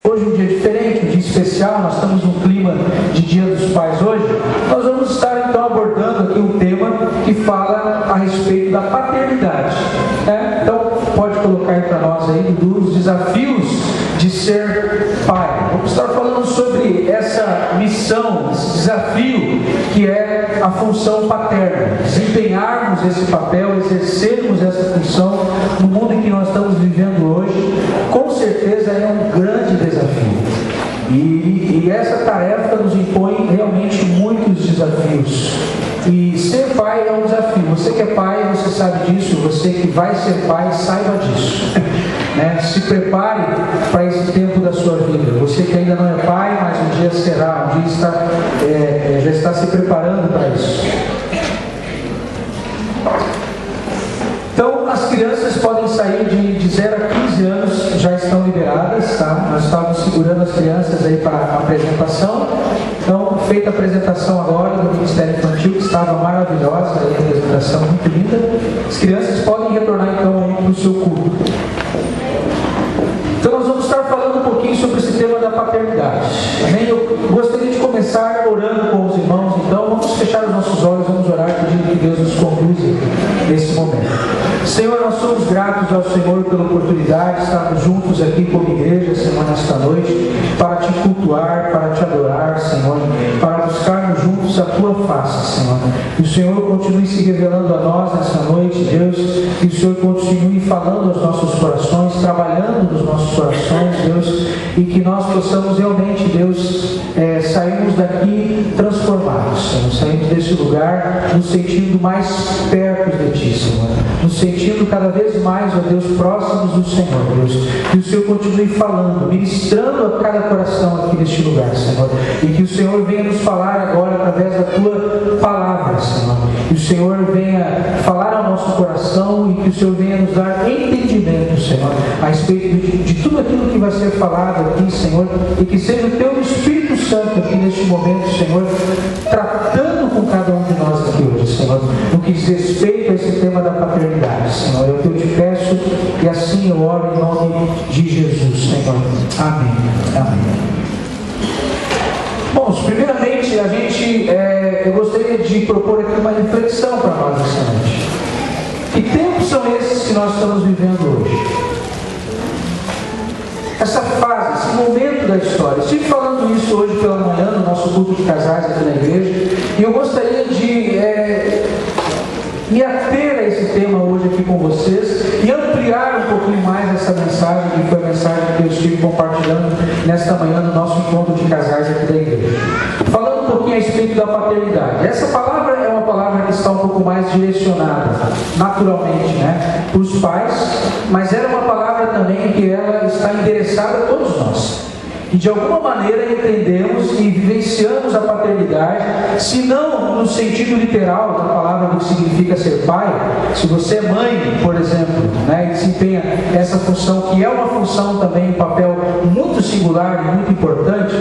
Hoje um dia diferente, um dia especial, nós estamos num clima de Dia dos Pais hoje. Nós vamos estar então abordando aqui um tema que fala a respeito da paternidade, né? Então pode colocar aí para nós aí dos desafios de ser pai. Vamos estar falando sobre essa missão, esse desafio que é a função paterna, desempenharmos esse papel, exercermos essa função no mundo em que nós estamos vivendo hoje. Com certeza é um grande desafio e essa tarefa nos impõe realmente muitos desafios. E ser pai é um desafio. Você que é pai, você sabe disso. Você que vai ser pai, saiba disso. Né? Se prepare para esse tempo da sua vida. Você que ainda não é pai, mas um dia será, um dia já está se preparando para isso. Então, as crianças podem sair de 0 a 15 anos, já estão liberadas, tá? Nós estávamos segurando as crianças aí para a apresentação. Então, feita a apresentação agora do Ministério Infantil, que estava maravilhosa, aí a apresentação muito linda. As crianças podem retornar então aí para o seu culto. Então, nós vamos estar falando um pouquinho sobre esse tema da paternidade. Amém? Eu gostaria de começar orando com os irmãos, então vamos fechar os nossos olhos, vamos orar pedindo que Deus nos conduza nesse momento. Senhor, nós somos gratos ao Senhor pela oportunidade de estarmos juntos aqui como igreja, Senhor, nesta noite, para te cultuar, para te adorar, Senhor, para buscarmos juntos a tua face, Senhor. Que o Senhor continue se revelando a nós nessa noite, Deus, que o Senhor continue falando aos nossos corações, trabalhando nos nossos corações, Deus, e que nós possamos realmente, Deus, sairmos daqui transformados, Senhor, sairmos desse lugar nos sentindo mais perto de ti, Senhor, nos sentindo cada vez mais, ó Deus, próximos do Senhor, Deus, que o Senhor continue falando, ministrando a cada coração aqui neste lugar, Senhor, e que o Senhor venha nos falar agora através da tua palavra, Senhor, que o Senhor venha falar ao nosso coração e que o Senhor venha nos dar entendimento, Senhor, a respeito de tudo aquilo que vai ser falado aqui, Senhor, e que seja o teu Espírito Santo aqui neste momento, Senhor, tratando com cada um de nós aqui hoje, Senhor, no que diz respeito a esse tema da paternidade, Senhor. É o que eu te peço e assim eu oro em nome de Jesus, Senhor. Amém. Amém. Bom, primeiramente, eu gostaria de propor aqui uma reflexão para nós essa noite. Que tempos são esses que nós estamos vivendo hoje? Essa fase, esse momento da história. Estive falando isso hoje pela manhã no nosso culto de casais aqui na igreja, e eu gostaria de me ater a esse tema hoje aqui com vocês e ampliar um pouquinho mais essa mensagem, que foi a mensagem que eu estive compartilhando nesta manhã no nosso encontro de casais aqui da igreja. Falando um pouquinho a respeito da paternidade. Essa palavra é uma palavra que está um pouco mais direcionada, naturalmente, né, para os pais, mas era uma palavra também que ela está endereçada a todos nós. E de alguma maneira entendemos e vivenciamos a paternidade, se não no sentido literal da palavra do que significa ser pai. Se você é mãe, por exemplo, né, e desempenha essa função, que é uma função também, um papel muito singular e muito importante,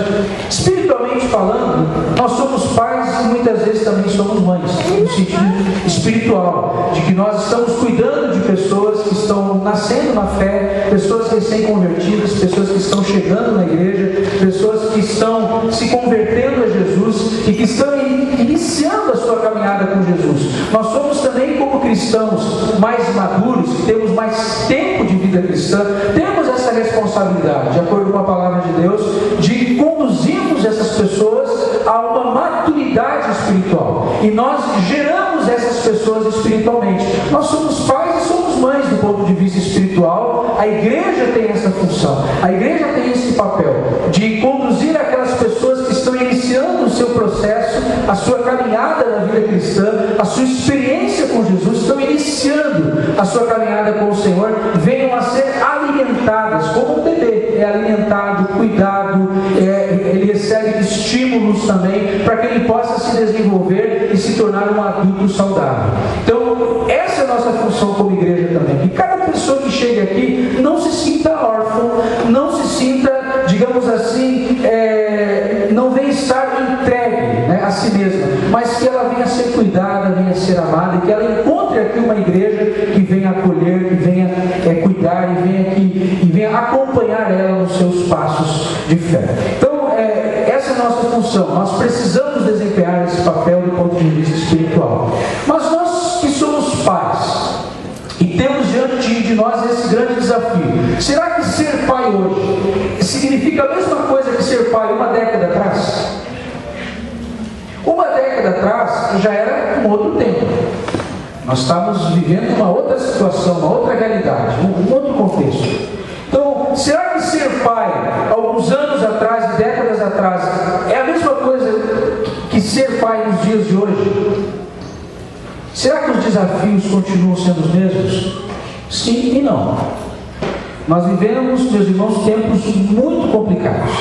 espiritualmente falando, nós somos pais e muitas vezes também somos mães, no sentido espiritual, de que nós estamos cuidando de pessoas que estão nascendo na fé, pessoas recém-convertidas, pessoas que estão chegando na igreja, pessoas que estão se convertendo a Jesus e que estão iniciando a sua caminhada com Jesus. Nós somos também, como cristãos mais maduros, que temos mais tempo de vida cristã, temos essa responsabilidade, de acordo com a palavra de Deus, de conduzirmos essas pessoas a uma maturidade espiritual. E nós geramos essas pessoas espiritualmente. Nós somos pais e somos mães do ponto de vista espiritual. A igreja tem essa função, a igreja tem esse papel de conduzir aquelas pessoas que estão iniciando o seu processo, a sua caminhada na vida cristã, a sua experiência com Jesus, estão iniciando a sua caminhada com o Senhor, venham a ser alimentadas, como um bebê é alimentado, cuidado, ele recebe estímulos também, para que ele possa se desenvolver e se tornar um adulto saudável. Então, essa é a nossa função como igreja também, que cada pessoa que chega aqui não se sinta órfão, não se sinta, digamos assim, não venha estar entregue, né, a si mesma, mas que ela venha a ser cuidada, venha a ser amada, e que ela encontre aqui uma igreja que venha acolher, que venha cuidar e venha acompanhar ela nos seus passos de fé. Então, essa é a nossa função. Nós precisamos desempenhar esse papel do ponto de vista espiritual. Mas nós que somos pais e temos diante de nós esse grande desafio, será que ser pai hoje significa a mesma coisa que ser pai uma década atrás? Uma década atrás já era um outro tempo. Nós estávamos vivendo uma outra situação, uma outra realidade, um outro contexto. Então, será que ser pai, alguns anos atrás, décadas atrás, é a mesma coisa que ser pai nos dias de hoje? Será que os desafios continuam sendo os mesmos? Sim e não. Nós vivemos, meus irmãos, tempos muito complicados,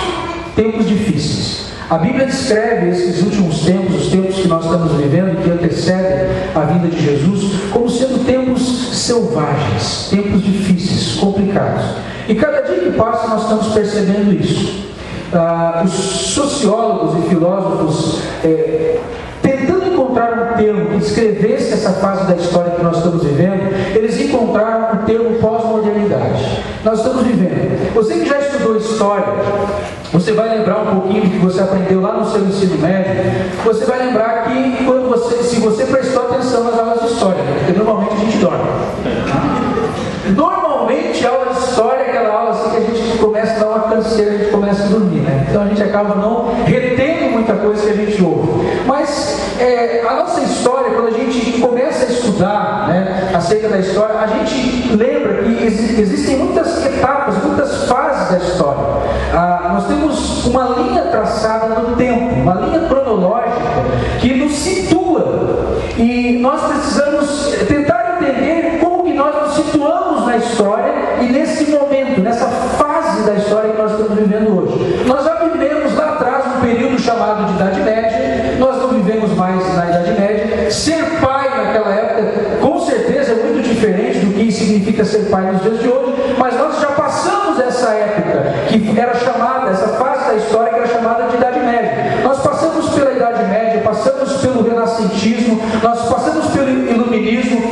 tempos difíceis. A Bíblia descreve esses últimos tempos, os tempos que nós estamos vivendo, que antecedem a vinda de Jesus, como sendo tempos selvagens, tempos difíceis, complicados. E cada dia que passa nós estamos percebendo isso. Os sociólogos e filósofos, tentando encontrar um termo que descrevesse essa fase da história que nós estamos vivendo, eles encontraram o termo pós-modernidade. Nós estamos vivendo. Você que já estudou história, você vai lembrar um pouquinho do que você aprendeu lá no seu ensino médio. Você vai lembrar que se você prestou atenção nas aulas de história, porque normalmente a gente dorme. Normalmente a aula de história é aquela aula assim que a gente começa a dar uma canseira, a gente começa a dormir, né? Então a gente acaba não retendo muita coisa que a gente ouve. Mas a nossa história, quando a gente começa a estudar, né, acerca da história, a gente lembra que existem muitas etapas, muitas fases da história. Nós temos uma linha traçada no tempo, uma linha cronológica que nos situa. E nós precisamos tentar entender como que nós nos situamos na história e nesse momento, nessa fase da história que nós estamos vivendo hoje. Nós já vivemos lá atrás um período chamado de Idade Média, nós não vivemos mais na Idade Média. Ser pai naquela época, com certeza, é muito diferente do que significa ser pai nos dias de hoje, mas nós já passamos essa época, que era chamada, essa fase da história que era chamada de Idade Média. Nós passamos pela Idade Média, passamos pelo Renascentismo, nós passamos pelo Iluminismo.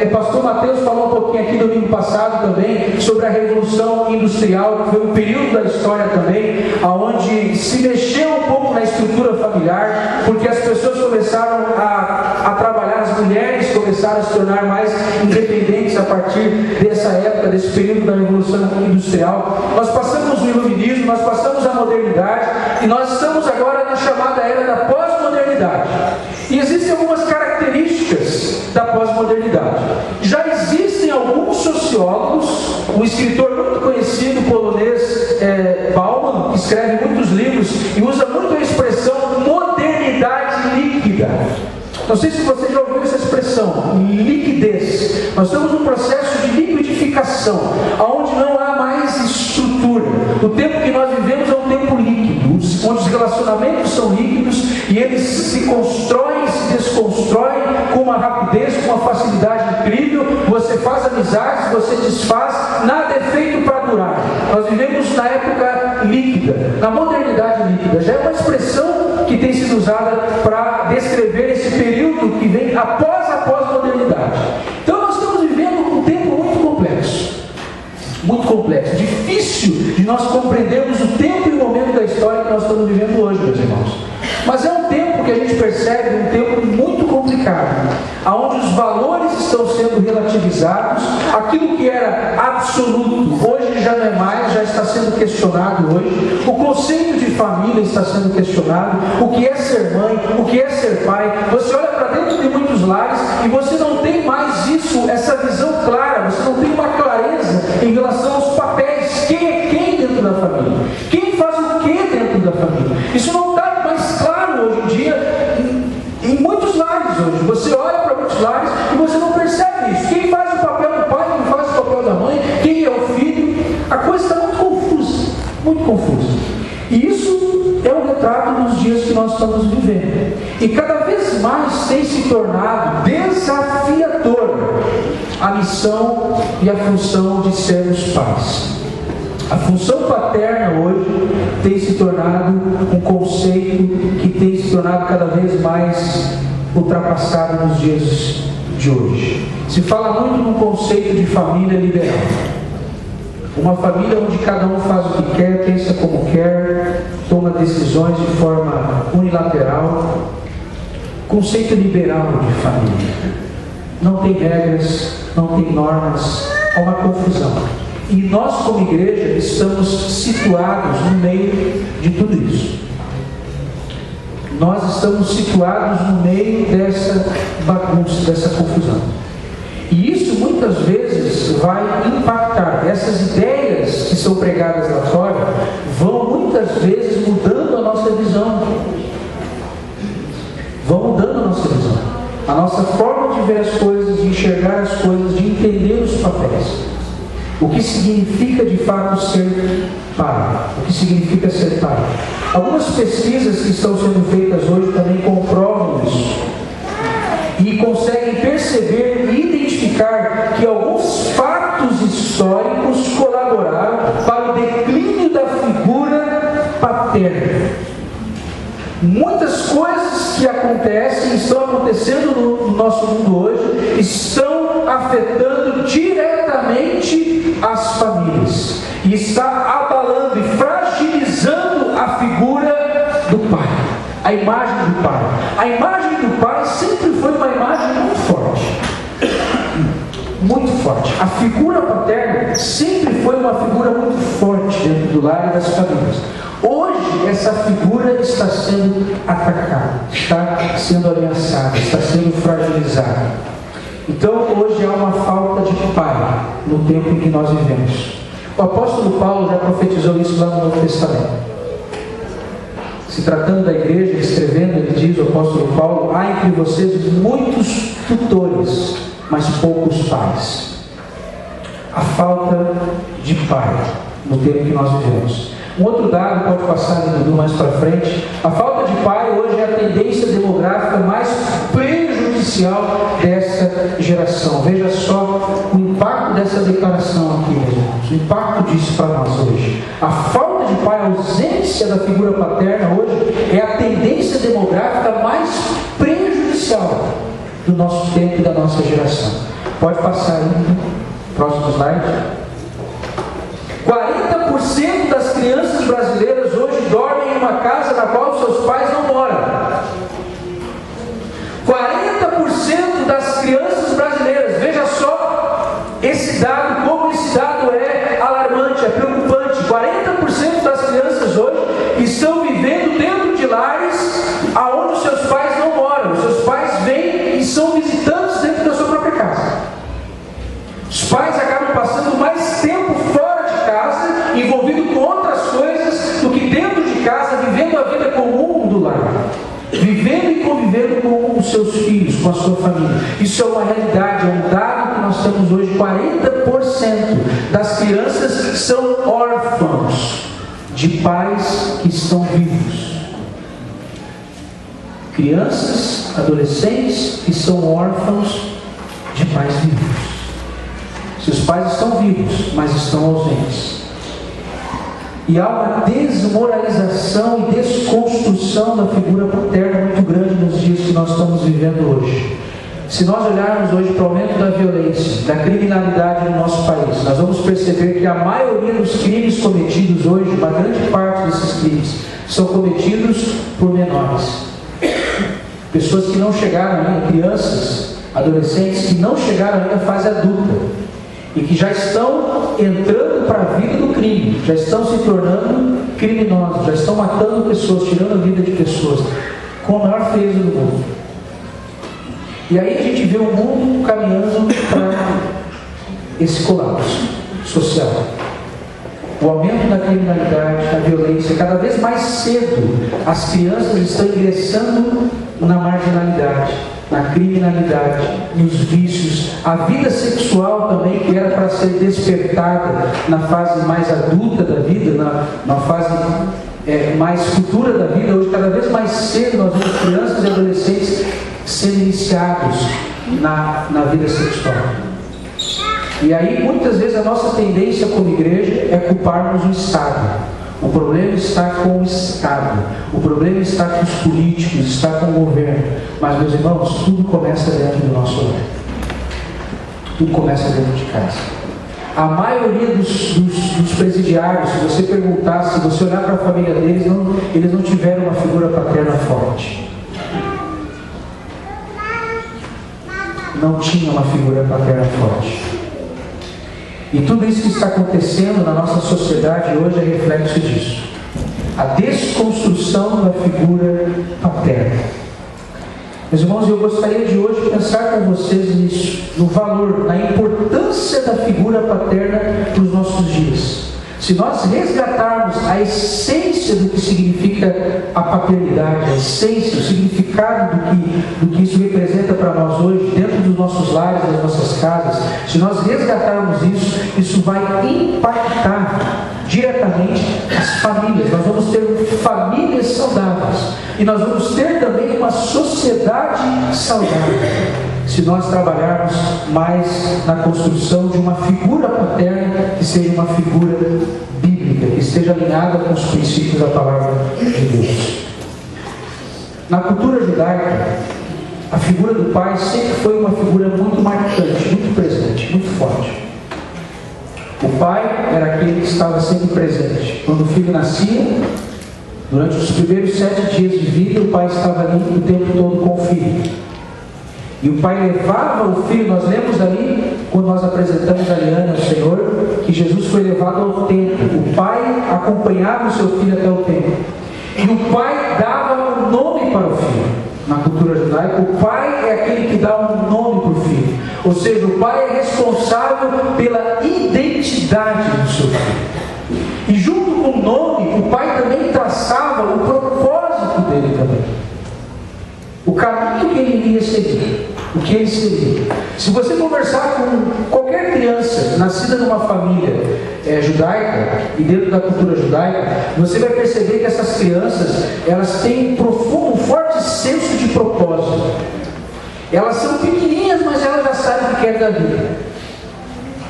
O pastor Mateus falou um pouquinho aqui domingo passado também sobre a Revolução Industrial, que foi um período da história também, onde se mexeu um pouco na estrutura familiar, porque as pessoas começaram a trabalhar, as mulheres começaram a se tornar mais independentes a partir dessa época, desse período da Revolução Industrial. Nós passamos o Iluminismo, nós passamos a modernidade e nós estamos agora na chamada era da pós-modernidade. E existem algumas características da pós-modernidade. Já existem alguns sociólogos, um escritor muito conhecido polonês, Bauman, que escreve muitos livros e usa muito a expressão modernidade líquida. Não sei se você já ouviu essa expressão, liquidez. Nós estamos num processo de liquidificação, onde não há mais estrutura. O tempo que nós vivemos é um tempo líquido, onde os relacionamentos são líquidos e eles se constroem e se desconstroem com uma rapidez, com uma facilidade incrível. Você faz amizades, você desfaz, nada é feito para durar. Nós vivemos na época líquida, na modernidade líquida. Já é uma expressão que tem sido usada para descrever esse período que vem após a pós-modernidade. Então nós estamos vivendo um tempo muito complexo, difícil de nós compreendermos o tempo e o momento da história que nós estamos vivendo hoje, meus irmãos. Mas é um tempo que a gente percebe, um tempo muito complicado, onde os valores estão sendo relativizados, aquilo que era absoluto, hoje já não é mais, já está sendo questionado hoje, o conceito de família está sendo questionado, o que é ser mãe, o que é ser pai. Você olha para dentro de muitos lares e você não tem mais isso, essa visão clara, você não tem uma clareza em relação aos papéis, quem é quem dentro da família, quem faz o que dentro da família. Isso não está mais claro hoje em dia, em muitos lares hoje. Você olha para muitos lares e você não percebe isso. Quem faz o papel do pai, quem faz o papel da mãe, quem é o filho, a coisa está muito confusa, muito confusa. E isso é um retrato dos dias que nós estamos vivendo. E cada vez mais tem se tornado desafiador a missão e a função de sermos pais. A função paterna hoje tem se tornado um conceito que tem se tornado cada vez mais ultrapassado nos dias de hoje. Se fala muito num conceito de família liberal. Uma família onde cada um faz o que quer, pensa como quer, toma decisões de forma unilateral. Conceito liberal de família. Não tem regras, não tem normas, há uma confusão. E nós, como igreja, estamos situados no meio de tudo isso. Nós estamos situados no meio dessa bagunça, dessa confusão. E isso muitas vezes vai impactar. Essas ideias que são pregadas lá fora vão muitas vezes mudando a nossa visão. Vão mudando a nossa visão. A nossa forma de ver as coisas, de enxergar as coisas, de entender os papéis. O que significa de fato ser pai? O que significa ser pai? Algumas pesquisas que estão sendo feitas hoje também comprovam isso. E conseguem perceber e identificar que alguns fatos históricos colaboraram para o declínio da figura paterna. Muitas coisas que acontecem, estão acontecendo no nosso mundo hoje, estão afetando diretamente as famílias. E está abalando e fragilizando a figura do pai. A imagem do pai. A imagem do pai sempre foi uma imagem muito forte. Muito forte. A figura paterna sempre foi uma figura muito forte dentro do lar e das famílias. Hoje, essa figura está sendo atacada, está sendo ameaçada, está sendo fragilizada. Então, hoje há uma falta de pai no tempo em que nós vivemos. O apóstolo Paulo já profetizou isso lá no Novo Testamento. Se tratando da igreja, escrevendo, ele diz, o apóstolo Paulo: há entre vocês muitos tutores, mas poucos pais. A falta de pai no tempo que nós vivemos. Um outro dado, pode passar mais para frente, a falta de pai hoje é a tendência demográfica mais prejudicial dessa geração. Veja só o impacto dessa declaração aqui, meus irmãos, o impacto disso para nós hoje. A falta de pai, a ausência da figura paterna hoje é a tendência demográfica mais prejudicial do nosso tempo e da nossa geração. Pode passar aí, próximo slide. 40% das crianças brasileiras hoje dormem em uma casa na qual seus pais não moram. 40% das crianças brasileiras, veja só esse dado, como esse dado é alarmante, é preocupante. 40% das crianças hoje estão vivendo dentro de lares aonde os seus pais não moram. Os seus pais vêm e são visitantes dentro da sua própria casa. Os pais acabam passando mais tempo fora de casa, envolvido com outras coisas, do que dentro de casa, vivendo a vida comum do lar. Vivendo e convivendo com os seus filhos, com a sua família. Isso é uma realidade, é um dado que nós temos hoje. 40% das crianças são órfãos de pais que estão vivos. Crianças, adolescentes que são órfãos de pais vivos. Seus pais estão vivos, mas estão ausentes. E há uma desmoralização e desconstrução da figura paterna muito grande nos dias que nós estamos vivendo hoje. Se nós olharmos hoje para o aumento da violência, da criminalidade no nosso país, nós vamos perceber que a maioria dos crimes cometidos hoje, uma grande parte desses crimes, são cometidos por menores. Pessoas que não chegaram ainda, crianças, adolescentes que não chegaram ainda à fase adulta. E que já estão entrando para a vida do crime, já estão se tornando criminosos, já estão matando pessoas, tirando a vida de pessoas, com a maior frieza do mundo. E aí a gente vê o mundo caminhando para esse colapso social. O aumento da criminalidade, da violência, cada vez mais cedo as crianças estão ingressando na marginalidade, na criminalidade, nos vícios. A vida sexual também, que era para ser despertada na fase mais adulta da vida, na fase mais futura da vida, hoje cada vez mais cedo nós vemos crianças e adolescentes sendo iniciados na vida sexual. E aí muitas vezes a nossa tendência como igreja é culparmos o Estado. O problema está com o Estado, o problema está com os políticos, está com o governo. Mas, meus irmãos, tudo começa dentro do nosso lar. Tudo começa dentro de casa. A maioria dos presidiários, se você perguntar, se você olhar para a família deles, eles não tiveram uma figura paterna forte. Não tinha uma figura paterna forte. E tudo isso que está acontecendo na nossa sociedade hoje é reflexo disso. A desconstrução da figura paterna. Meus irmãos, eu gostaria de hoje pensar com vocês nisso, no valor, na importância da figura paterna para os nossos dias. Se nós resgatarmos a essência do que significa a paternidade, a essência, o significado do que isso representa para nós hoje, dentro dos nossos lares, das nossas casas, se nós resgatarmos isso, isso vai impactar diretamente as famílias. Nós vamos ter famílias saudáveis e nós vamos ter também uma sociedade saudável, se nós trabalharmos mais na construção de uma figura paterna que seja uma figura bíblica, que esteja alinhada com os princípios da palavra de Deus. Na cultura judaica, a figura do pai sempre foi uma figura muito marcante, muito presente, muito forte. O pai era aquele que estava sempre presente. Quando o filho nascia, durante os primeiros 7 dias de vida, o pai estava ali o tempo todo com o filho. E o pai levava o filho, nós lemos ali, quando nós apresentamos a Liana ao Senhor, que Jesus foi levado ao templo. O pai acompanhava o seu filho até o templo. E o pai dava um nome para o filho. Na cultura judaica, o pai é aquele que dá um nome para o filho. Ou seja, o pai é responsável pela identidade do seu filho. E junto com o nome, o pai também traçava o propósito dele também. O caminho que ele iria seguir, o que ele seria. Se você conversar com qualquer criança nascida numa família judaica e dentro da cultura judaica, você vai perceber que essas crianças, elas têm um profundo, um forte senso de propósito. Elas são pequenininhas, mas elas já sabem o que querem da vida.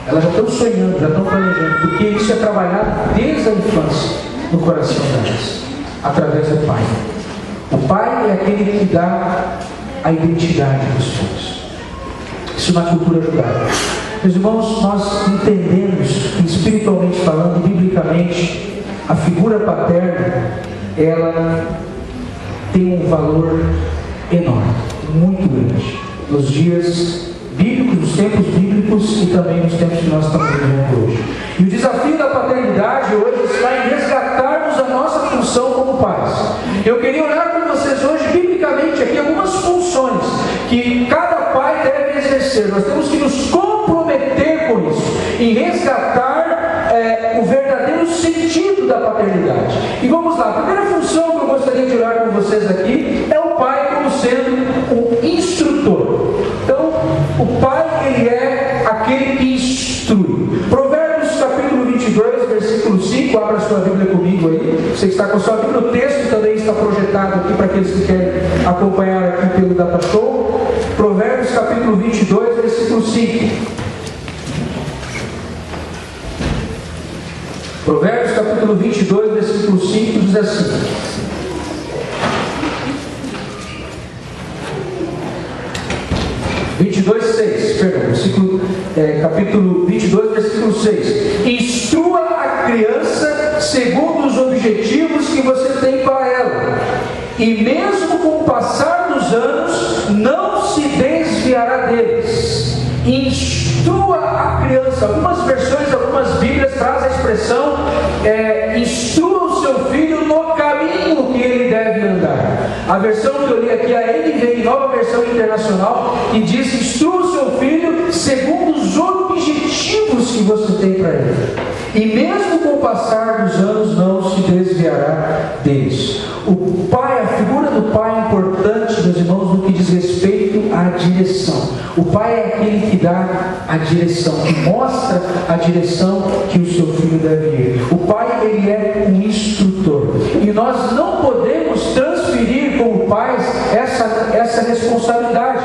Elas já estão sonhando, já estão planejando, porque isso é trabalhado desde a infância no coração delas, através do pai. O pai é aquele que dá a identidade dos filhos. Isso na cultura judaica. Meus irmãos, nós entendemos que, espiritualmente falando, biblicamente, a figura paterna, ela tem um valor enorme, muito grande, nos dias bíblicos, nos tempos bíblicos e também nos tempos que nós estamos vivendo hoje. E o desafio da paternidade hoje está em resgatarmos a nossa função como pais. Eu queria olhar com vocês hoje, biblicamente, aqui algumas funções que cada pai deve exercer. Nós temos que nos comprometer com isso, em resgatar o verdadeiro sentido da paternidade. E vamos lá, a primeira função que eu gostaria de olhar com vocês aqui é o pai como sendo um instrutor. Então, o pai, ele é aquele que instrui. Provérbios capítulo 22, versículo 5, abra sua Bíblia comigo aí. Você que está com a sua Bíblia, o texto também está projetado aqui para aqueles que querem acompanhar aqui pelo Data Show. Provérbios capítulo 22, versículo 5. Provérbios capítulo 22, versículo 5 diz assim: capítulo 22, versículo 6. Instrua a criança segundo os objetivos que você tem para ela, e mesmo com o passar dos anos, não se desviará deles. Instrua a criança. Algumas versões, algumas Bíblias trazem a expressão instrua o seu filho no caminho que ele deve andar. A versão que eu li aqui, a NVI, Nova Versão Internacional, que diz: instrua o seu filho segundo os objetivos que você tem para ele, e mesmo com o passar dos anos não se desviará deles. O pai, a figura do pai é importante, meus irmãos, no que diz respeito à direção. O pai é aquele que dá a direção, que mostra a direção que o seu filho deve ir. O pai, ele é um instrutor, e nós não podemos transferir como pais essa responsabilidade.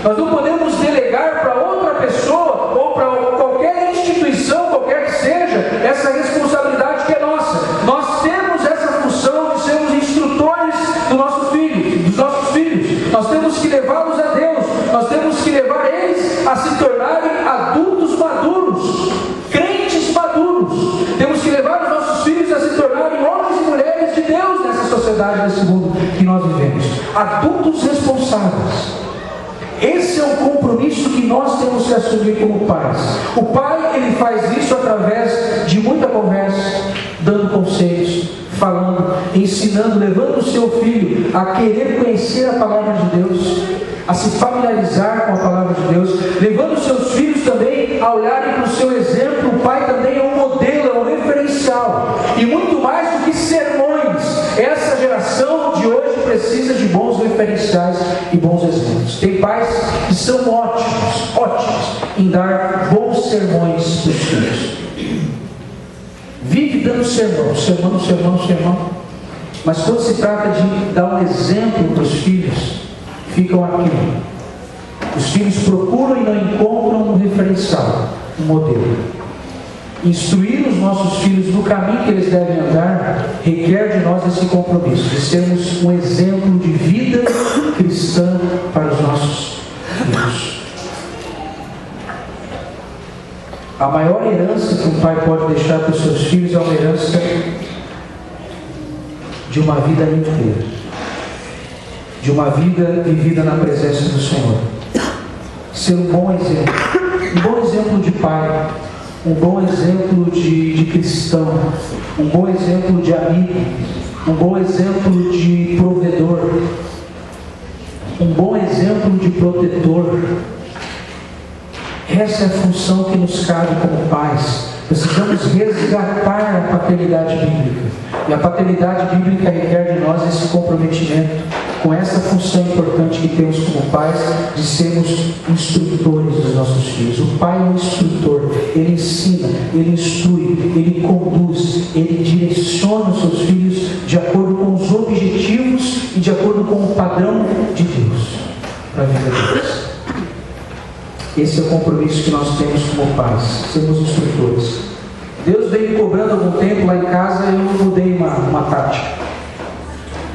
Nós não podemos delegar para outra pessoa ou para qualquer instituição, qualquer que seja, essa responsabilidade que é nossa. Nós temos essa função de sermos instrutores dos nossos filhos. Nós temos que levá-los a Deus. Nós temos que levar eles a se tornarem adultos maduros, crentes sociedade, nesse mundo que nós vivemos. Adultos responsáveis. Esse é o compromisso que nós temos que assumir como pais. O pai, ele faz isso através de muita conversa, dando conselhos, falando, ensinando, levando o seu filho a querer conhecer a palavra de Deus, a se familiarizar com a palavra de Deus, levando os seus filhos também a olharem para o seu exemplo. O pai também é um modelo, é um referencial, e muito mais do que sermões. Essa geração de hoje precisa de bons referenciais e bons exemplos. Tem pais que são ótimos em dar bons sermões para os filhos. Vive dando sermão. Mas quando se trata de dar um exemplo para os filhos, ficam aqui. Os filhos procuram e não encontram um referencial, um modelo. Instruir os nossos filhos no caminho que eles devem andar requer de nós esse compromisso, de sermos um exemplo de vida cristã para os nossos filhos. A maior herança que um pai pode deixar para os seus filhos é uma herança de uma vida inteira, de uma vida vivida na presença do Senhor. Ser um bom exemplo de pai, um bom exemplo de cristão, um bom exemplo de amigo, um bom exemplo de provedor, um bom exemplo de protetor. Essa é a função que nos cabe como pais. Precisamos resgatar a paternidade bíblica. E a paternidade bíblica requer de nós esse comprometimento com essa função importante que temos como pais, de sermos instrutores dos nossos filhos. O pai é um instrutor. Ele ensina, ele instrui, ele conduz, ele direciona os seus filhos de acordo com os objetivos e de acordo com o padrão de Deus para a vida deles. Esse é o compromisso que nós temos como pais, sermos instrutores. Deus veio me cobrando há algum tempo lá em casa, e eu mudei uma tática.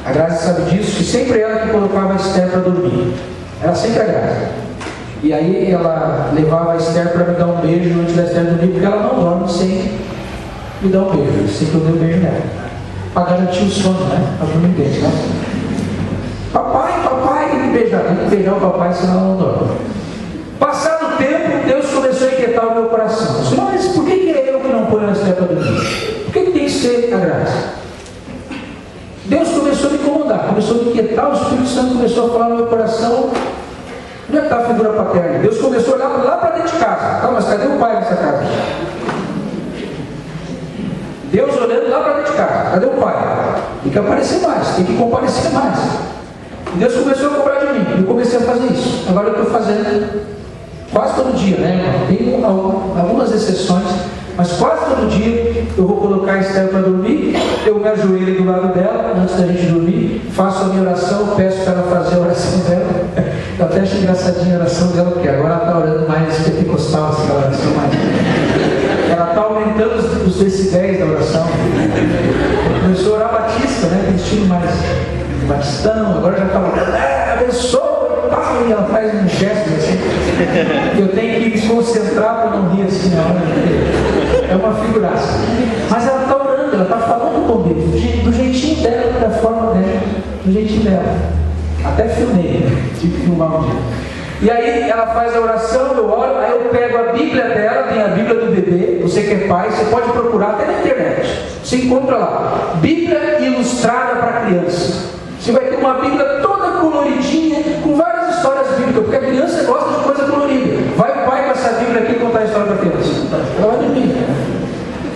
A Grazi sabe disso, que sempre ela que colocava a Esther para dormir. Era sempre a Grazi. E aí ela levava a Esther para me dar um beijo antes da Esther dormir, porque ela não dorme sem me dar um beijo. Sempre eu dei um beijo nela. Para garantir o sono, né? Para dormir bem, né? Papai, me beijar. Tem que beijar o papai, senão ela não dorme. Passado o tempo, Deus começou a inquietar o meu coração. Eu disse, mas por que é eu que não ponho a Esther para dormir? Por que tem que ser a Grazi? Deus começou a me incomodar, começou a me inquietar, o Espírito Santo começou a falar no meu coração. Onde é que está a figura paterna? Deus começou a olhar lá para dentro de casa. Tá, mas cadê o pai nessa casa? Deus olhando lá para dentro de casa. Cadê o pai? Tem que aparecer mais, tem que comparecer mais. Deus começou a cobrar de mim. Eu comecei a fazer isso. Agora eu estou fazendo quase todo dia, né? Tem algumas exceções, mas quase todo dia eu vou colocar a Esther para dormir. Eu me ajoelho do lado dela antes da gente dormir, faço a minha oração, peço para ela fazer a oração dela. Eu até acho engraçadinha a oração dela, porque agora ela está orando mais pentecostal, essa oração mais. Ela está aumentando os decibéis da oração. Começou a orar batista, né? Tem estilo mais batistão, agora já está orando, abençoa, e ela faz um gesto assim. Eu tenho que me concentrar para não rir assim na hora. É uma figuraça. Mas ela está orando, ela está falando com Deus, do jeitinho dela, da forma dela, do jeitinho dela. Até filmei, tive que filmar um dia. E aí ela faz a oração, eu oro, aí eu pego a Bíblia dela, tem a Bíblia do bebê, você que é pai, você pode procurar até na internet. Você encontra lá, Bíblia ilustrada para criança. Você vai ter uma Bíblia toda coloridinha, com várias histórias bíblicas, porque a criança gosta de coisa colorida. Vai o pai com essa Bíblia aqui contar a história para a criança. Ela vai dormir.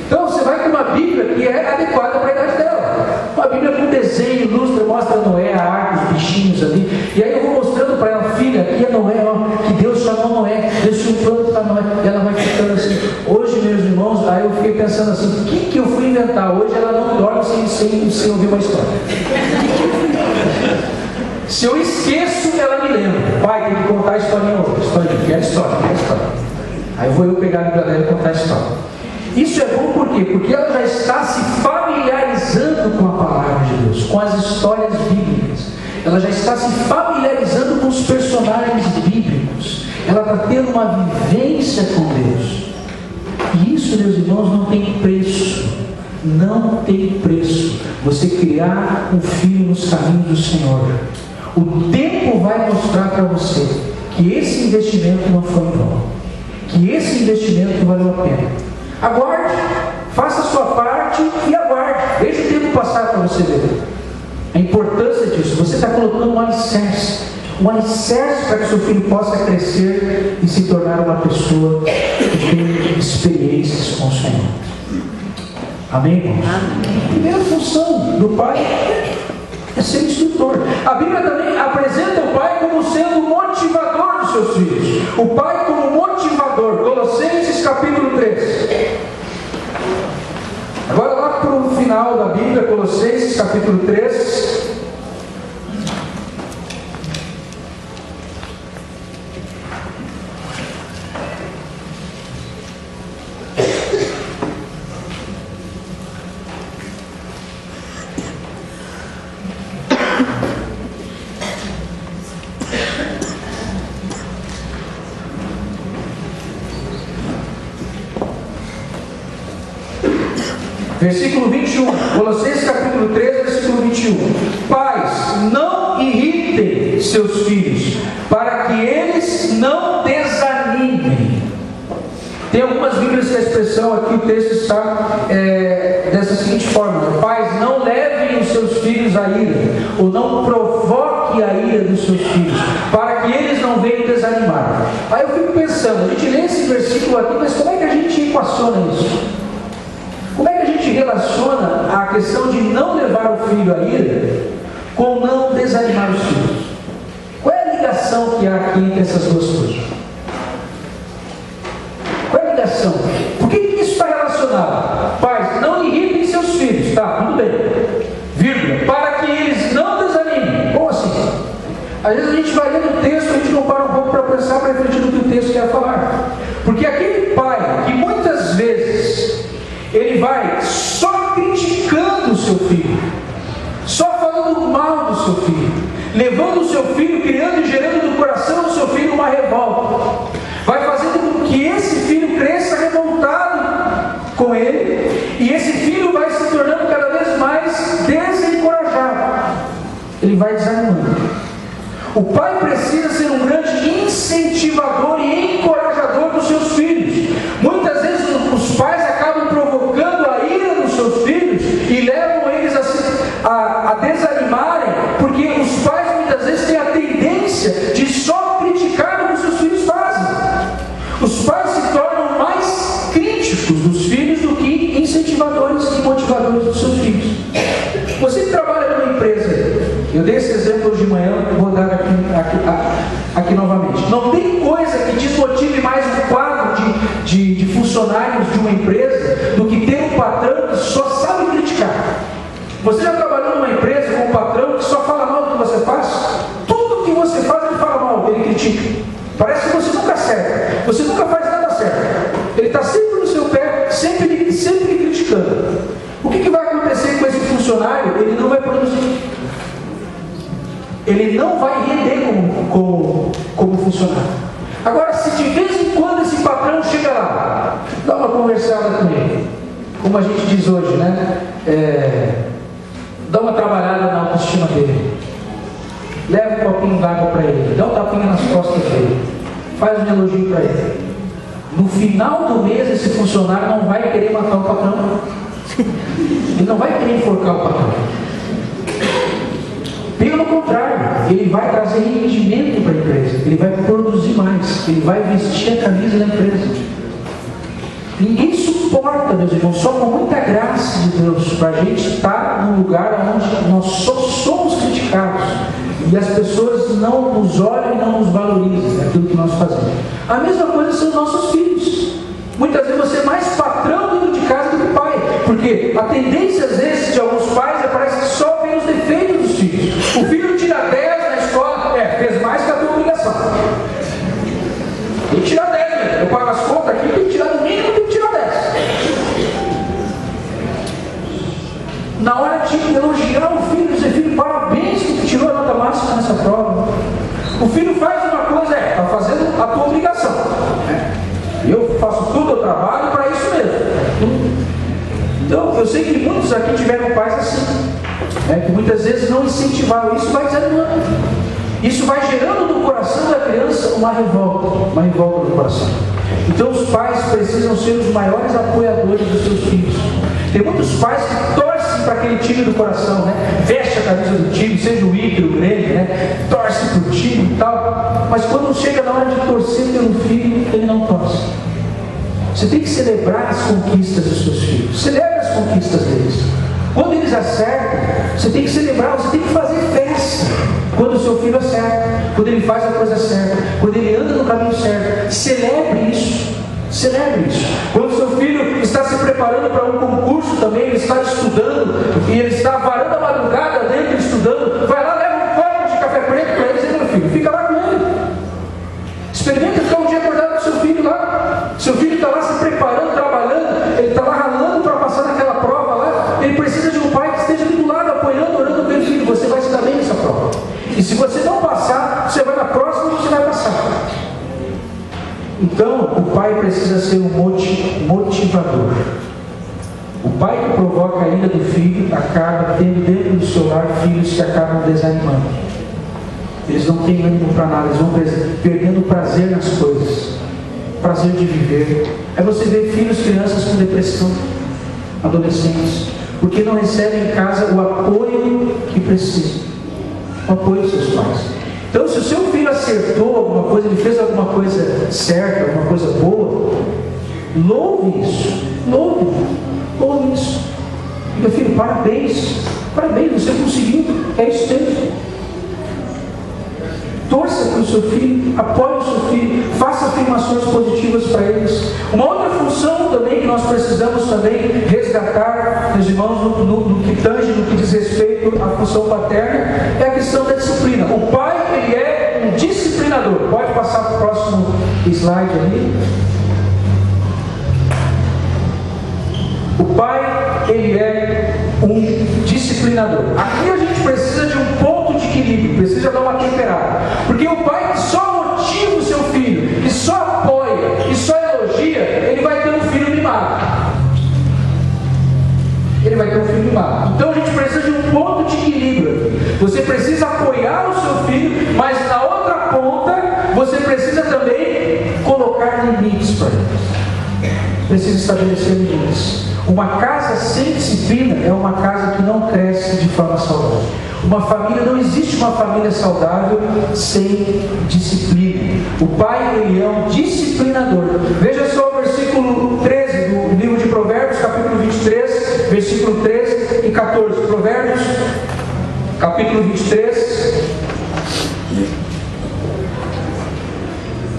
Então você vai com uma Bíblia que é adequada para a idade dela. Uma Bíblia com desenho, ilustra, mostra Noé, a arca, os bichinhos ali. E aí eu vou mostrando para ela, filha, aqui é Noé, ó, que Deus chamou Noé, Deus tinha um plano para Noé. E ela vai ficando assim. Hoje, meus irmãos, aí eu fiquei pensando assim, o que eu fui inventar? Hoje ela não dorme sem ouvir uma história. Se eu esqueço, ela me lembra. Pai, tem que contar a historinha outra. Quer história. Aí vou eu pegar a Bíblia dela e contar a história. Isso é bom por quê? Porque ela já está se familiarizando com a palavra de Deus, com as histórias bíblicas. Ela já está se familiarizando com os personagens bíblicos. Ela está tendo uma vivência com Deus. E isso, meus irmãos, não tem preço. Não tem preço você criar um filho nos caminhos do Senhor. O tempo vai mostrar para você que esse investimento não foi em vão, que esse investimento valeu a pena. Aguarde, faça a sua parte e aguarde. Deixe o tempo passar para você ver a importância disso. Você está colocando um alicerce para que seu filho possa crescer e se tornar uma pessoa que tem experiências com o Senhor. Amém, irmãos? A primeira função do pai é ser instrutor. A Bíblia também apresenta o pai como sendo o motivador dos seus filhos. O pai como motivador. Colossenses capítulo 3. Agora lá para o final da Bíblia, Colossenses capítulo 3. Versículo 21, Colossenses capítulo 3, versículo 21. Pais, não irritem seus filhos, para que eles não desanimem. Tem algumas Bíblias que a expressão aqui, o texto está dessa seguinte forma: pais, não levem os seus filhos à ira, ou não provoque a ira dos seus filhos, para que eles não venham desanimar. Aí eu fico pensando, a gente lê esse versículo aqui, mas como é que a gente equaciona isso? Como é que a gente relaciona a questão de não levar o filho à ira com não desanimar os filhos? Qual é a ligação que há aqui entre essas duas coisas? Qual é a ligação? Por que isso está relacionado? Pais, não irritem seus filhos, tá, tudo bem, vírgula, para que eles não desanimem. Como assim? Às vezes a gente vai lendo o texto, a gente não para um pouco para pensar, para refletir no que o texto quer falar. Porque aquele pai que muitas vezes ele vai só criticando o seu filho, só falando mal do seu filho, levando o seu filho, criando e gerando no coração do seu filho uma revolta, vai fazendo com que esse filho cresça revoltado com ele, e esse filho vai se tornando cada vez mais desencorajado, ele vai desanimando. O pai precisa ser um grande incentivador e encorajador dos seus filhos. Muitas vezes os pais acabam provocando a ira dos seus filhos e levam eles a desanimarem, porque os pais muitas vezes têm a tendência de só criticar o que os seus filhos fazem. Os pais se tornam mais críticos dos filhos do que incentivadores e motivadores dos seus filhos. Você que trabalha numa empresa, eu dei esse exemplo hoje de manhã, vou dar aqui novamente. Não tem coisa que desmotive mais um quadro de funcionários de uma empresa do que ter um patrão que só sabe criticar. Você já trabalhou numa empresa com um patrão que só fala mal do que você faz? Tudo que você faz ele fala mal, ele critica. Parece que você nunca acerta, você nunca faz nada certo. Ele está sempre no seu pé, sempre criticando. O que vai acontecer com esse funcionário? Ele não vai produzir. Ele não vai render como funcionário. Agora, se de vez em quando esse patrão chega lá, dá uma conversada com ele, como a gente diz hoje, né? Dá uma trabalhada na autoestima dele, leva um copinho d'água para ele, dá um tapinha nas costas dele, faz um elogio para ele. No final do mês, esse funcionário não vai querer matar o patrão, ele não vai querer enforcar o patrão. Pelo contrário, ele vai trazer rendimento para a empresa, ele vai produzir mais, ele vai vestir a camisa da empresa. Ninguém suporta, meus irmãos, só com muita graça de Deus, para a gente estar num lugar onde nós só somos criticados e as pessoas não nos olham e não nos valorizam naquilo que nós fazemos. A mesma coisa são os nossos filhos. Muitas vezes você é mais patrão dentro de casa do que pai, porque a tendência às vezes de alguns pais parece que só vê os defeitos dos filhos. O filho tira 10 na escola, fez mais que a tua obrigação. Tem que tirar 10, né? Eu pago as contas aqui, tem que tirar no mínimo, tem que tirar 10. Na hora de elogiar o filho, dizer, filho, parabéns que tu tirou a nota máxima nessa prova. O filho faz uma coisa, está fazendo a tua obrigação. Eu faço tudo, eu trabalho para isso mesmo. Então, eu sei que que muitas vezes não incentivaram. Isso vai desanimando. Isso vai gerando no coração da criança uma revolta no coração. Então os pais precisam ser os maiores apoiadores dos seus filhos. Tem muitos pais que torcem para aquele time do coração, veste a camisa do time, seja o Inter, o Grêmio, torce para o time e tal, mas quando chega na hora de torcer pelo filho, ele não torce. Você tem que celebrar as conquistas dos seus filhos. Celebre as conquistas deles. Quando eles acertam, você tem que celebrar, você tem que fazer festa. Quando o seu filho acerta, quando ele faz a coisa certa, quando ele anda no caminho certo, celebre isso. Celebre isso. Quando o seu filho está se preparando para um concurso também, ele está estudando, e ele está varando a madrugada dentro estudando, vai lá, leva um copo de café preto para ele, dizer, meu filho, fica lá com ele. Experimenta ficar um dia acordado com seu filho lá. Seu filho está lá se preparando, trabalhando, ele está lá ralando para passar naquela prova lá, ele precisa de um pai que esteja ali do lado, apoiando, orando pelo filho, você vai se dar bem nessa prova. E se você não passar, você vai na próxima e você vai passar. Então, o pai precisa ser um motivador. O pai que provoca a ira do filho acaba tendo dentro do seu lar filhos que acabam desanimando. Eles não têm ânimo para nada, eles vão perdendo prazer nas coisas, prazer de viver. Aí você vê filhos, crianças com depressão, adolescentes, porque não recebem em casa o apoio que precisam, o apoio dos seus pais. Então, se o seu filho acertou alguma coisa, ele fez alguma coisa certa, alguma coisa boa, louve isso, louve isso. Meu filho, parabéns, você conseguiu, é isso mesmo. Torça para o seu filho, apoie o seu filho, faça afirmações positivas para eles. Uma outra função também que nós precisamos também resgatar, meus irmãos, no que tange, no que diz respeito à função paterna, é a questão da disciplina. O pai, ele é um disciplinador. Pode passar para o próximo slide ali. O pai, ele é um disciplinador. Aqui a gente precisa de um ponto de equilíbrio, precisa dar uma temperada. Porque o pai que só motiva o seu filho, que só apoia, que só elogia, ele vai ter um filho mimado. Então a gente precisa de um ponto de equilíbrio. Você precisa apoiar o seu filho, mas na outra ponta, você precisa também colocar limites para ele. Precisa estabelecer limites. Uma casa sem disciplina é uma casa que não cresce de forma saudável. Não existe uma família saudável sem disciplina. O pai, ele é um disciplinador. Veja só o versículo 13 do livro de Provérbios, capítulo 23, versículo 13 e 14. Provérbios, capítulo 23.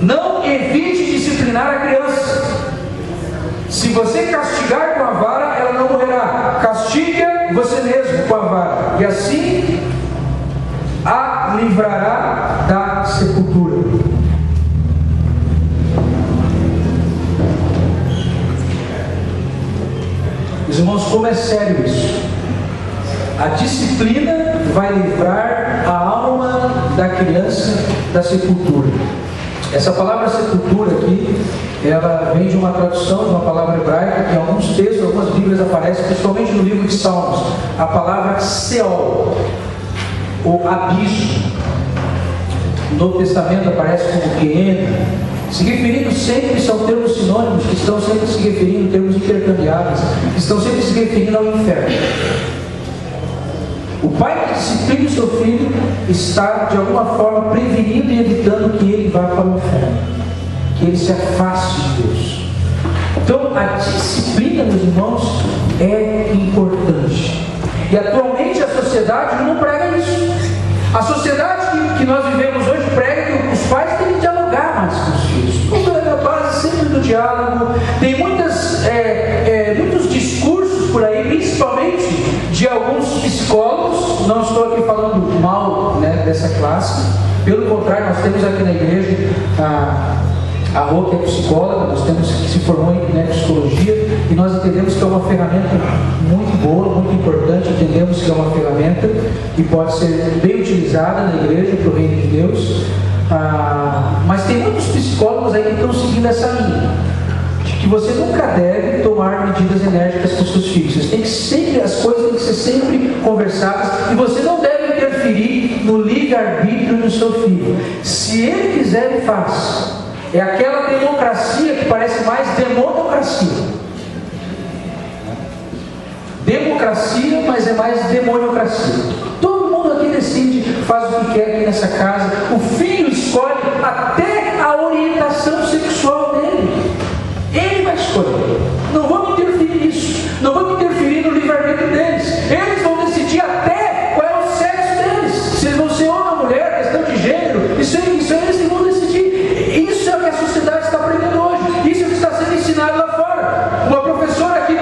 Não evite disciplinar a criança. Se você castigar com a vara, ela não morrerá. Castiga você mesmo com a vara, e assim a livrará da sepultura. Meus irmãos, como é sério isso? A disciplina vai livrar a alma da criança da sepultura. Essa palavra sepultura aqui, ela vem de uma tradução de uma palavra hebraica que em alguns textos, algumas bíblias aparecem, principalmente no livro de Salmos, a palavra Seol, ou abismo. No Novo Testamento aparece como Geena, se referindo sempre, são termos sinônimos que estão sempre se referindo, termos intercambiáveis, que estão sempre se referindo ao inferno. O pai que disciplina o seu filho está, de alguma forma, prevenindo e evitando que ele vá para o inferno, que ele se afaste de Deus. Então, a disciplina, meus irmãos, é importante. E atualmente a sociedade não prega isso. A sociedade que nós vivemos hoje prega que os pais têm que dialogar mais com os filhos. Tudo é a base sempre do diálogo. Tem muitos discursos por aí, principalmente de alguns psicólogos. Não estou aqui falando mal, dessa classe. Pelo contrário, nós temos aqui na igreja a Rô, que é psicóloga, nós temos que se formou em psicologia, e nós entendemos que é uma ferramenta muito boa, muito importante. Entendemos que é uma ferramenta que pode ser bem utilizada na igreja para o reino de Deus. Mas tem muitos psicólogos aí que estão seguindo essa linha, de que você nunca deve tomar medidas enérgicas com seus filhos. As coisas têm que ser sempre conversadas, e você não deve interferir no livre-arbítrio do seu filho. Se ele quiser, ele faz. É aquela democracia que parece mais democracia. Democracia, mas é mais demoniocracia. Todo mundo aqui decide, faz o que quer aqui nessa casa. O filho escolhe até a orientação sexual dele. Ele vai escolher. Não vamos interferir nisso. Não vamos interferir no livre-arbítrio deles. Eles vão decidir até qual é o sexo deles. Se eles vão ser homem ou mulher, questão de gênero, isso eles que vão decidir. Isso é o que a sociedade está aprendendo hoje. Isso é o que está sendo ensinado lá fora. Uma professora aqui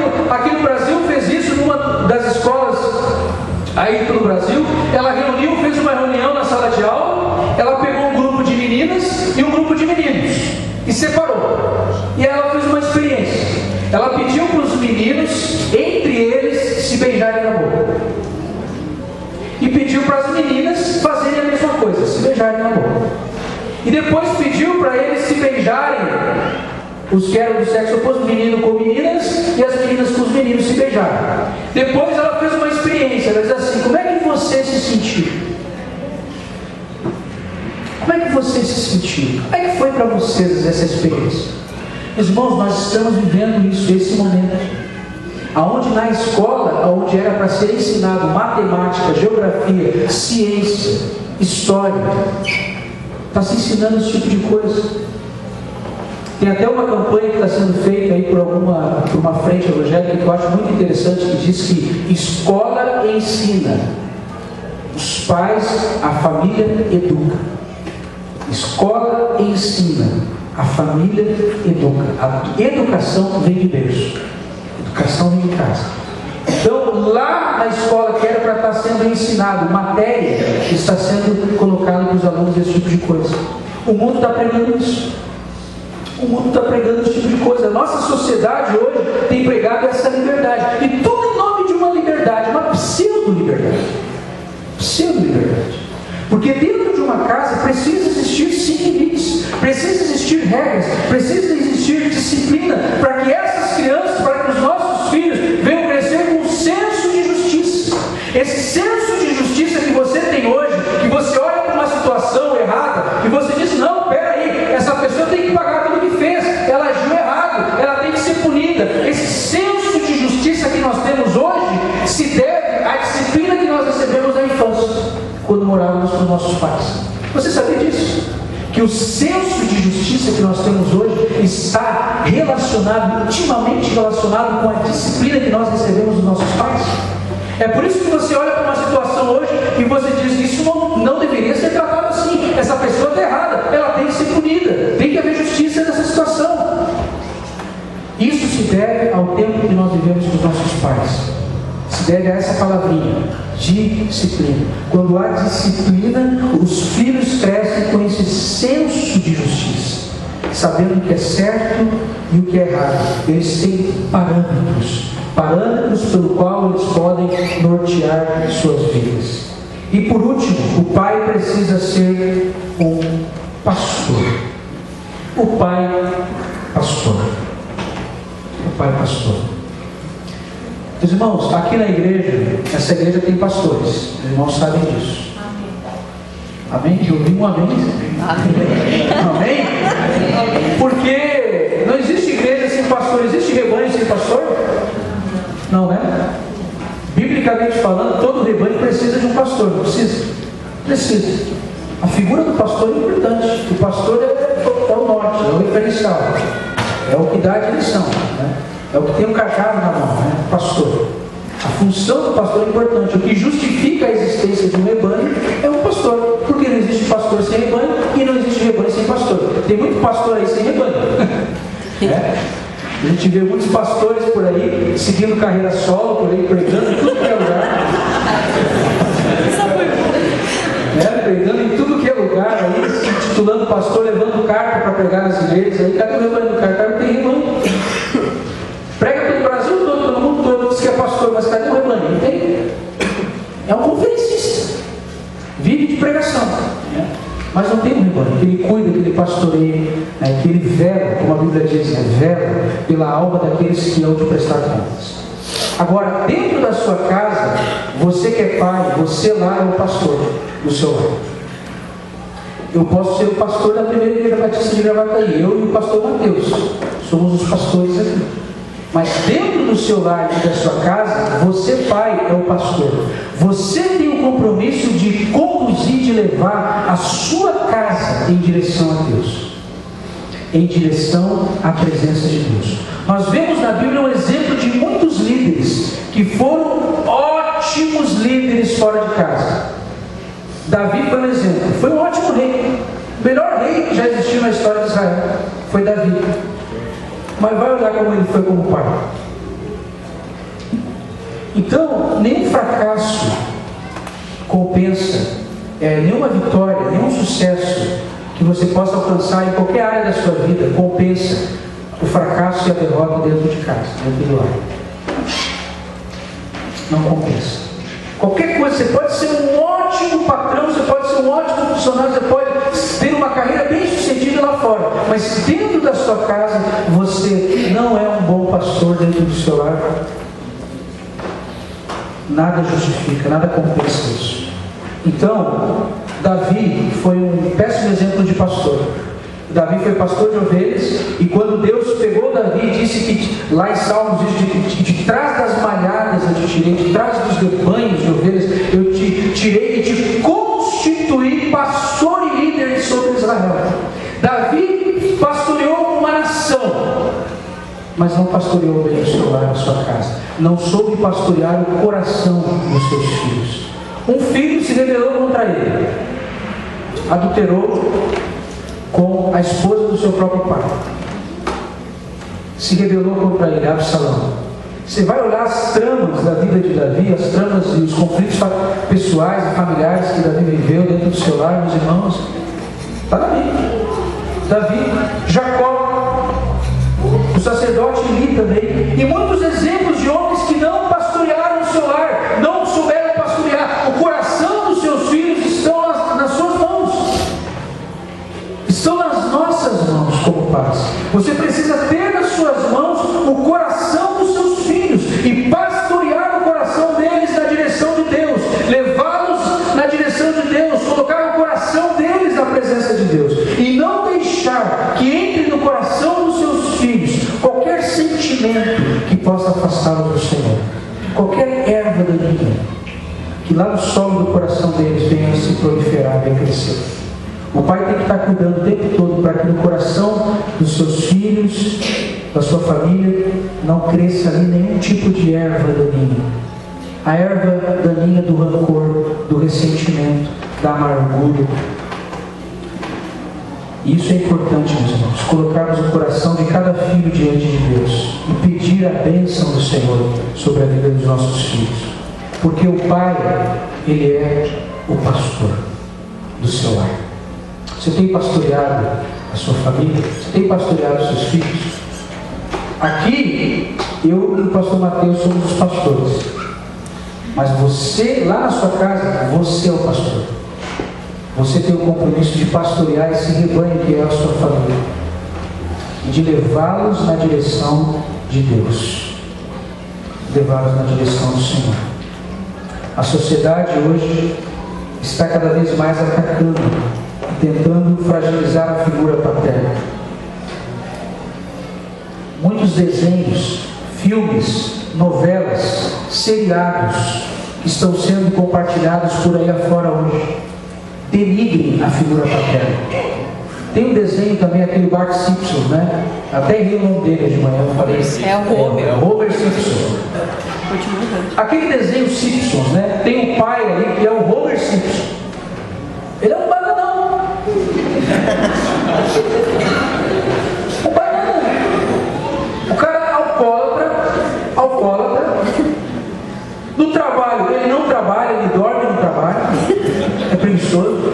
no Brasil fez isso numa das escolas aí pelo Brasil. Ela fez uma reunião na sala de aula. Ela pegou um grupo de meninas e um grupo de meninos e separou. E ela fez uma experiência. Ela pediu para os meninos, entre eles, se beijarem na boca. E pediu para as meninas fazerem a mesma coisa, se beijarem na boca. E depois pediu para eles se beijarem, os que eram do sexo oposto, menino com meninas, e as meninas com os meninos se beijarem. Depois ela fez uma experiência. Ela diz assim: como é que você se sentiu? Como é que você se sentiu? Como é que foi para vocês essa experiência? Meus irmãos, nós estamos vivendo isso, esse momento. Aonde na escola, onde era para ser ensinado matemática, geografia, ciência, história, está se ensinando esse tipo de coisa. Tem até uma campanha que está sendo feita aí por uma frente evangélica que eu acho muito interessante, que diz que escola ensina, os pais, a família educa. Escola ensina, a família educa. A educação vem de berço. Educação vem de casa. Então, lá na escola que era para estar sendo ensinado matéria, está sendo colocado para os alunos esse tipo de coisa. O mundo está pregando isso. O mundo está pregando esse tipo de coisa. A nossa sociedade hoje tem pregado essa liberdade. E tudo em nome de uma liberdade, uma pseudo-liberdade. Pseudo-liberdade. Porque dentro de uma casa precisa existir sim limites, precisa existir regras, precisa existir disciplina, para que essas crianças, para que os nossos filhos venham crescer com um senso de justiça. Esse senso de justiça que você tem hoje, que você olha para uma situação errada e você diz: não, peraí, essa pessoa tem que pagar pelo que fez, ela agiu errado, ela tem que ser punida. Esse senso de justiça que nós temos hoje se deve à disciplina que nós recebemos na infância, quando morávamos com nossos pais. Você sabia disso? Que o senso de justiça que nós temos hoje está relacionado, intimamente relacionado com a disciplina que nós recebemos dos nossos pais. É por isso que você olha para uma situação hoje e você diz: isso não deveria ser tratado assim, essa pessoa está errada, ela tem que ser punida, tem que haver justiça nessa situação. Isso se deve ao tempo que nós vivemos com os nossos pais. Se deve a essa palavrinha, disciplina. Quando há disciplina, os filhos crescem com esse senso de justiça, sabendo o que é certo e o que é errado. Eles têm parâmetros pelo qual eles podem nortear suas vidas. E por último, o pai precisa ser um pastor. O pai pastor. Meus irmãos, aqui na igreja, essa igreja tem pastores. Os irmãos sabem disso. Amém? Eu ouvi um amém. Amém? Porque não existe igreja sem pastor. Existe rebanho sem pastor? Não, né? Biblicamente falando, todo rebanho precisa de um pastor. Não precisa? Precisa. A figura do pastor é importante. O pastor é o norte, é o referencial. É o que dá a direção, né? É o que tem um cajado na mão, né? Pastor. A função do pastor é importante. O que justifica a existência de um rebanho é um pastor. Porque não existe pastor sem rebanho e não existe rebanho sem pastor. Tem muito pastor aí sem rebanho. A gente vê muitos pastores por aí, seguindo carreira solo, por aí, pregando em tudo que é lugar. Pregando em tudo que é lugar, aí, se titulando pastor, levando carta para pregar nas igrejas. Aí, cadê o rebanho do cara? Não tem rebanho. Prega pelo Brasil todo, pelo mundo todo, diz que é pastor, mas cadê o rebanho? Não tem. É um conferencista. Vive de pregação. Mas não tem um rebanho, que ele cuida, que ele pastoreia, que ele vela, como a Bíblia diz, vela pela alma daqueles que hão de prestar contas. Agora, dentro da sua casa, você que é pai, você lá é o pastor do seu lar. Eu posso ser o pastor da primeira igreja batista de Gravataí, eu e o pastor Mateus, somos os pastores aqui. Mas dentro do seu lar e da sua casa, você, pai, é o pastor. Você tem o compromisso de conduzir, de levar a sua casa em direção a Deus, em direção à presença de Deus. Nós vemos na Bíblia um exemplo de muitos líderes que foram ótimos líderes fora de casa. Davi foi um exemplo, foi um ótimo rei, o melhor rei que já existiu na história de Israel foi Davi. Mas vai olhar como ele foi como pai. Então, nenhum fracasso compensa, nenhuma vitória, nenhum sucesso que você possa alcançar em qualquer área da sua vida compensa o fracasso e a derrota dentro de casa, dentro do lar. Não compensa. Qualquer coisa, você pode ser um ótimo patrão, você pode ser um ótimo funcionário, você pode ter uma carreira bem sucedida lá fora, mas dentro da sua casa, você não é um bom pastor dentro do seu lar. Nada justifica, nada compensa isso. Então, Davi foi um péssimo exemplo de pastor. Davi foi pastor de ovelhas, e quando Deus pegou Davi, disse que lá em Salmos diz de trás das malhadas eu te tirei, de trás dos rebanhos de ovelhas eu te tirei e te constituí pastor e líder sobre Israel. Davi pastoreou uma nação, mas não pastoreou bem o seu lar, a sua casa. Não soube pastorear o coração dos seus filhos. Um filho se rebelou contra ele, adulterou com a esposa do seu próprio pai, se rebelou contra ele, Absalão. Você vai olhar as tramas da vida de Davi, as tramas e os conflitos pessoais e familiares que Davi viveu dentro do seu lar, meus irmãos, está na Bíblia. Davi, Jacó, o sacerdote Eli também, e muitos exemplos de homens que não pastorearam o seu lar, não souberam pastorear. O coração dos seus filhos estão nas suas mãos, estão nas nossas mãos como pais. Você precisa ter nas suas mãos o coração dos seus filhos e pastorear o coração deles na direção de Deus, levá-los na direção de Deus, colocar o coração deles na presença de Deus, e não deixar que entre no coração dos seus filhos qualquer sentimento que possa afastá-los do Senhor, qualquer erva daninha que lá no solo do coração deles venha a se proliferar, venha a crescer. O pai tem que estar cuidando o tempo todo para que no coração dos seus filhos, da sua família, não cresça ali nenhum tipo de erva daninha. A erva daninha do rancor, do ressentimento, da amargura. Isso é importante, meus irmãos, colocarmos o coração de cada filho diante de Deus e pedir a bênção do Senhor sobre a vida dos nossos filhos. Porque o pai, ele é o pastor do seu lar. Você tem pastoreado a sua família? Você tem pastoreado os seus filhos? Aqui, eu e o pastor Mateus somos os pastores. Mas você, lá na sua casa, você é o pastor. Você tem o compromisso de pastorear esse rebanho que é a sua família. E de levá-los na direção de Deus. Levá-los na direção do Senhor. A sociedade hoje está cada vez mais atacando, tentando fragilizar a figura paterna. Muitos desenhos, filmes, novelas, seriados estão sendo compartilhados por aí afora hoje. Denigrem a figura paterna. Tem um desenho também, aquele Bart Simpson, né? Até errei o nome dele de manhã, eu falei assim. É o Homer. É o Homer Simpson. Aquele desenho Simpsons, né? Tem um pai ali que é o Homer Simpson. Ele é um bananão. Um bananão. O cara é alcoólatra. No trabalho, ele não trabalha, ele dorme no trabalho. É preguiçoso.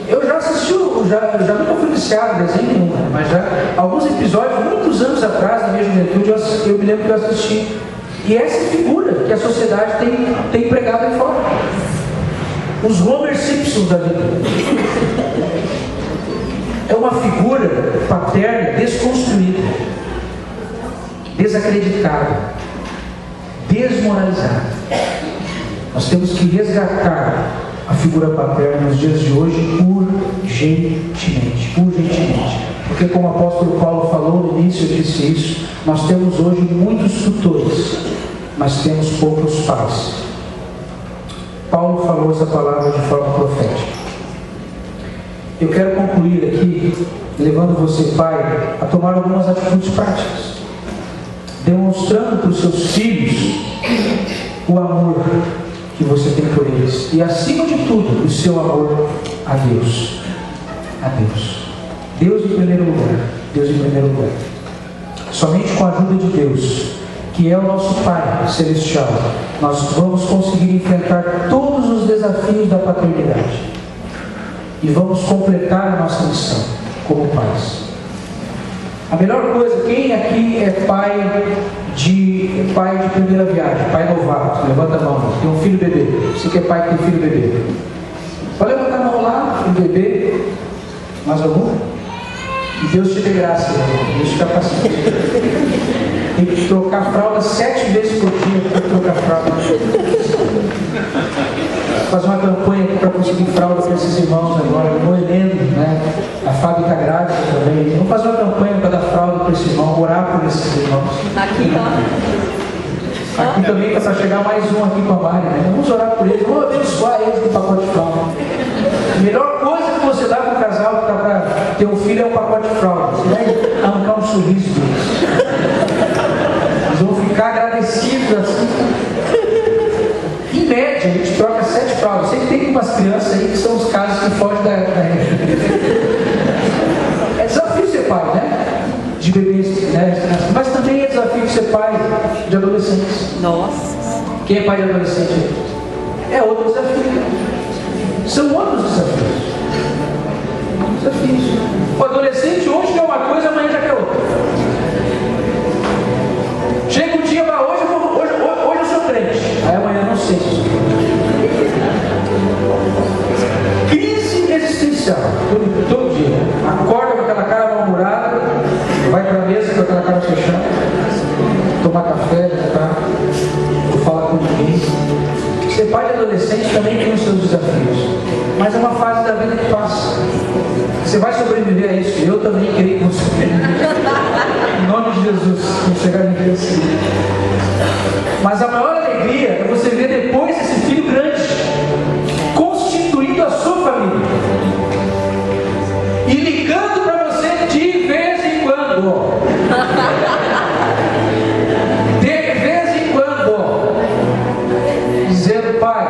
Eu já assisti, já nunca fui viciado em desenho nenhum, mas já alguns episódios, muitos anos atrás, na minha juventude, eu me lembro que eu assisti. E essa figura que a sociedade tem pregado aí fora. Os Homer Simpsons da vida. é uma figura paterna desconstruída, desacreditada, desmoralizada. Nós temos que resgatar a figura paterna nos dias de hoje urgentemente. Porque como o apóstolo Paulo falou no início, eu disse isso, nós temos hoje muitos tutores, mas temos poucos pais. Paulo falou essa palavra de forma profética. Eu quero concluir aqui, levando você, pai, a tomar algumas atitudes práticas, demonstrando para os seus filhos o amor que você tem por eles, e acima de tudo, o seu amor a Deus. A Deus. Deus em primeiro lugar. Deus em primeiro lugar. Somente com a ajuda de Deus, que é o nosso Pai Celestial, nós vamos conseguir enfrentar todos os desafios da paternidade. E vamos completar a nossa missão como pais. A melhor coisa, quem aqui é pai de primeira viagem, pai novato? Levanta a mão. Tem um filho bebê. Você que é pai que tem filho bebê? Pode levantar a mão lá, filho bebê. Mais algum? E Deus te dê graça, Deus te capacite. Tem que trocar fralda 7 vezes por dia para trocar fralda. Fazer uma campanha aqui para conseguir fralda para esses irmãos agora, o Heleno, né? A Fábio está grávida também. Vamos fazer uma campanha para dar fralda para esses irmãos, orar por esses irmãos. Aqui também está para chegar mais um aqui com a Mari, né? Vamos orar por eles, vamos abençoar eles com o pacote de fralda. A melhor coisa que você dá para o casal que está para ter um filho é um pacote de fralda. Você vai arrancar um sorriso deles. Eles vão ficar agradecidos assim. Em média, a gente troca 7 fraldas. Sempre tem umas crianças aí que são os casos que fogem da regra. É desafio ser pai, né? De bebês, né? Mas também é desafio ser pai de adolescentes. Nossa! Quem é pai de adolescente? É outro desafio. São outros desafios. O adolescente hoje quer uma coisa, amanhã já quer outra. Chega um dia para hoje eu sou crente. Aí amanhã não sei. Crise existencial. Todo dia. Acorda com aquela cara mal-humorada, vai para a mesa com aquela cara fechada, tomar café, tá? Não fala com ninguém. Ser pai de adolescente também tem os seus desafios, mas é uma fase da vida que passa. Você vai sobreviver a isso. Eu também queria que você sobreviver. Em nome de Jesus, vamos chegar em Deus. Mas a maior alegria é você ver depois esse filho grande constituindo a sua família e ligando para você de vez em quando. Dizendo: pai,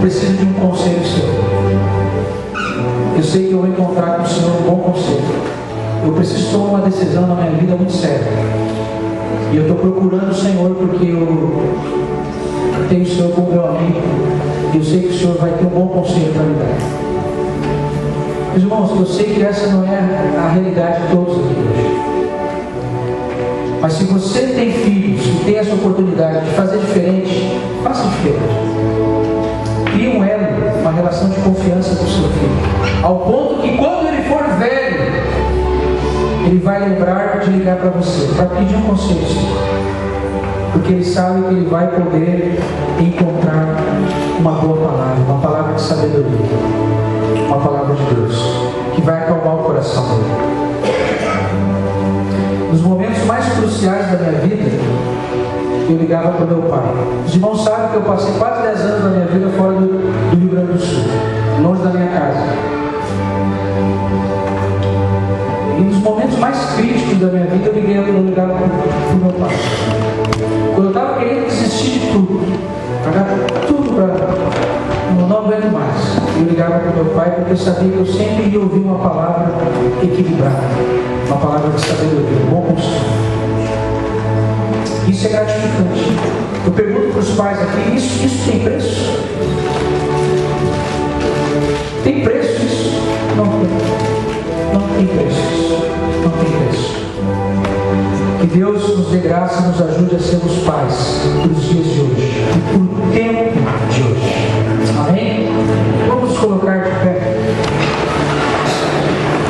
preciso de um conselho seu. Eu sei que eu vou encontrar com o Senhor um bom conselho. Eu preciso tomar uma decisão na minha vida muito séria. E eu estou procurando o Senhor porque eu tenho o Senhor como meu amigo. E eu sei que o Senhor vai ter um bom conselho para me dar. Meus irmãos, eu sei que essa não é a realidade de todos aqui hoje. Mas se você tem filhos e tem essa oportunidade de fazer diferente, faça diferente. Crie um elo, uma relação de confiança com o seu filho, ao ponto que quando ele for velho, ele vai lembrar de ligar para você, para pedir um conselho, porque ele sabe que ele vai poder encontrar uma boa palavra, uma palavra de sabedoria, uma palavra de Deus, que vai acalmar o coração dele. Nos momentos mais cruciais da minha vida, eu ligava para o meu pai. Os irmãos sabem que eu passei quase 10 anos da minha vida fora do Rio Grande do Sul, longe da minha casa. E nos momentos mais críticos da minha vida, eu ligava para o meu pai. Quando eu estava querendo desistir de tudo, pagar tudo para... não aguento mais. Eu ligava para o meu pai porque eu sabia que eu sempre ia ouvir uma palavra equilibrada, uma palavra de sabedoria, um bom conselho. Isso é gratificante. Eu pergunto para os pais aqui: isso tem preço? Tem preço isso? Não tem. Não tem preço isso. Não tem preço. Que Deus nos dê graça e nos ajude a sermos pais para os dias de hoje e para o tempo de hoje. Amém? Vamos nos colocar de pé.